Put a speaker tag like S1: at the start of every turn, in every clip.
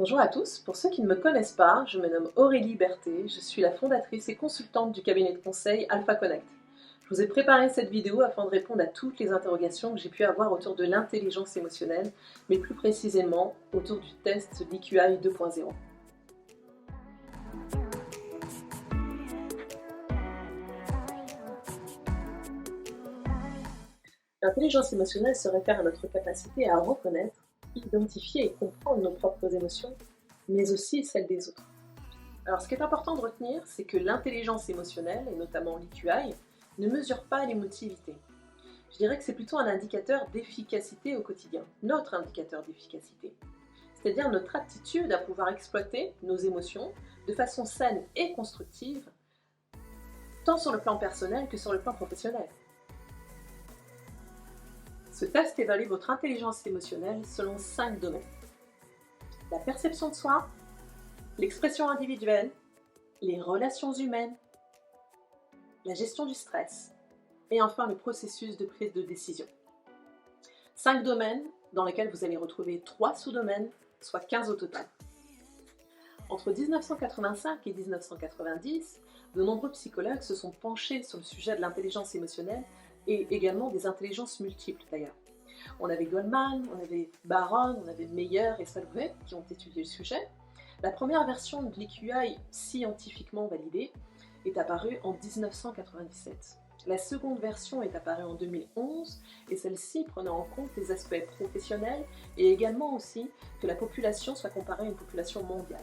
S1: Bonjour à tous, pour ceux qui ne me connaissent pas, je me nomme Aurélie Berthet, je suis la fondatrice et consultante du cabinet de conseil Alpha Connect. Je vous ai préparé cette vidéo afin de répondre à toutes les interrogations que j'ai pu avoir autour de l'intelligence émotionnelle, mais plus précisément autour du test l'EQI 2.0. L'intelligence émotionnelle se réfère à notre capacité à reconnaître, identifier et comprendre nos propres émotions, mais aussi celles des autres. Alors ce qui est important de retenir, c'est que l'intelligence émotionnelle, et notamment l'EQI, ne mesure pas l'émotivité. Je dirais que c'est plutôt un indicateur d'efficacité au quotidien, notre indicateur d'efficacité. C'est-à-dire notre aptitude à pouvoir exploiter nos émotions de façon saine et constructive, tant sur le plan personnel que sur le plan professionnel. Ce test évalue votre intelligence émotionnelle selon 5 domaines. La perception de soi, l'expression individuelle, les relations humaines, la gestion du stress et enfin le processus de prise de décision. 5 domaines dans lesquels vous allez retrouver 3 sous-domaines, soit 15 au total. Entre 1985 et 1990, de nombreux psychologues se sont penchés sur le sujet de l'intelligence émotionnelle et également des intelligences multiples d'ailleurs. On avait Goldman, on avait Baron, on avait Meyer et Salovey qui ont étudié le sujet. La première version de l'EQI scientifiquement validée est apparue en 1997. La seconde version est apparue en 2011 et celle-ci prenait en compte les aspects professionnels et également aussi que la population soit comparée à une population mondiale.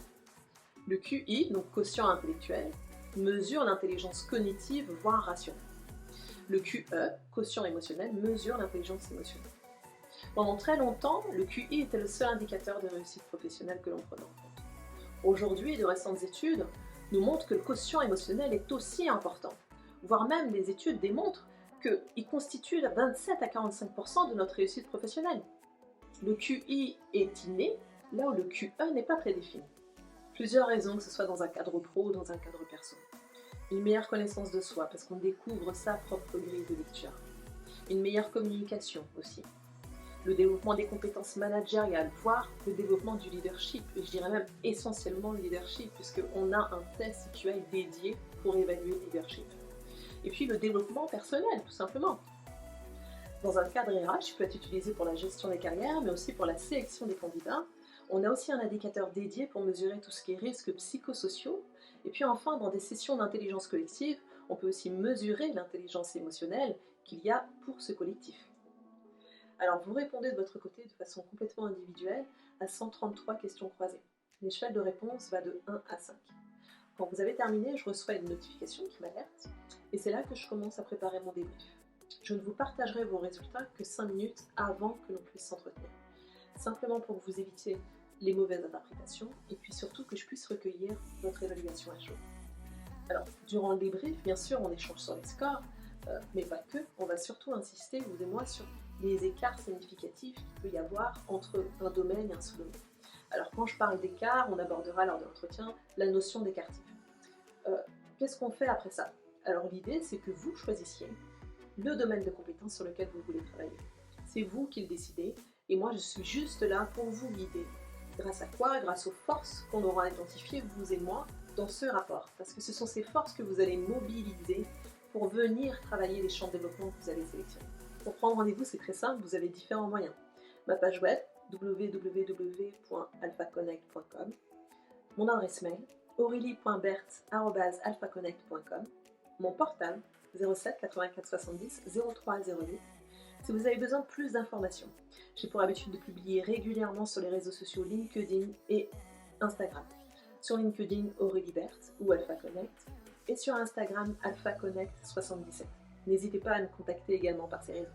S1: Le QI, donc quotient intellectuel, mesure l'intelligence cognitive voire rationnelle. Le QE, quotient émotionnel, mesure l'intelligence émotionnelle. Pendant très longtemps, le QI était le seul indicateur de réussite professionnelle que l'on prenait en compte. Aujourd'hui, de récentes études nous montrent que le quotient émotionnel est aussi important, voire même les études démontrent qu'il constitue 27 à 45% de notre réussite professionnelle. Le QI est inné, là où le QE n'est pas prédéfini. Plusieurs raisons, que ce soit dans un cadre pro ou dans un cadre perso. Une meilleure connaissance de soi, parce qu'on découvre sa propre grille de lecture. Une meilleure communication aussi. Le développement des compétences managériales, voire le développement du leadership, et je dirais même essentiellement le leadership, puisqu'on a un test EQI dédié pour évaluer le leadership. Et puis le développement personnel, tout simplement. Dans un cadre RH, qui peut être utilisé pour la gestion des carrières, mais aussi pour la sélection des candidats. On a aussi un indicateur dédié pour mesurer tout ce qui est risques psychosociaux. Et puis enfin, dans des sessions d'intelligence collective, on peut aussi mesurer l'intelligence émotionnelle qu'il y a pour ce collectif. Alors vous répondez de votre côté de façon complètement individuelle à 133 questions croisées. L'échelle de réponse va de 1 à 5. Quand vous avez terminé, je reçois une notification qui m'alerte et c'est là que je commence à préparer mon débrief. Je ne vous partagerai vos résultats que 5 minutes avant que l'on puisse s'entretenir. Simplement pour que vous évitiez les mauvaises interprétations et puis surtout que je puisse recueillir votre évaluation à chaud. Alors, durant le débrief, bien sûr, on échange sur les scores, mais pas que. On va surtout insister, vous et moi, sur les écarts significatifs qu'il peut y avoir entre un domaine et un sous-domaine. Alors, quand je parle d'écart, on abordera lors de l'entretien la notion d'écartif. Qu'est-ce qu'on fait après ça? Alors, l'idée, c'est que vous choisissiez le domaine de compétence sur lequel vous voulez travailler. C'est vous qui le décidez, et moi, je suis juste là pour vous guider. Grâce à quoi? Grâce aux forces qu'on aura identifiées, vous et moi, dans ce rapport. Parce que ce sont ces forces que vous allez mobiliser pour venir travailler les champs de développement que vous allez sélectionner. Pour prendre rendez-vous, c'est très simple, vous avez différents moyens. Ma page web, www.alphaconnect.com, mon adresse mail, aurelie.berthe@alphaconnect.com, mon portable, 07 84 70 03 08. Si vous avez besoin de plus d'informations, j'ai pour habitude de publier régulièrement sur les réseaux sociaux LinkedIn et Instagram. Sur LinkedIn, Aurélie Berthe ou Alpha Connect, et sur Instagram, Alpha Connect 77. N'hésitez pas à me contacter également par ces réseaux.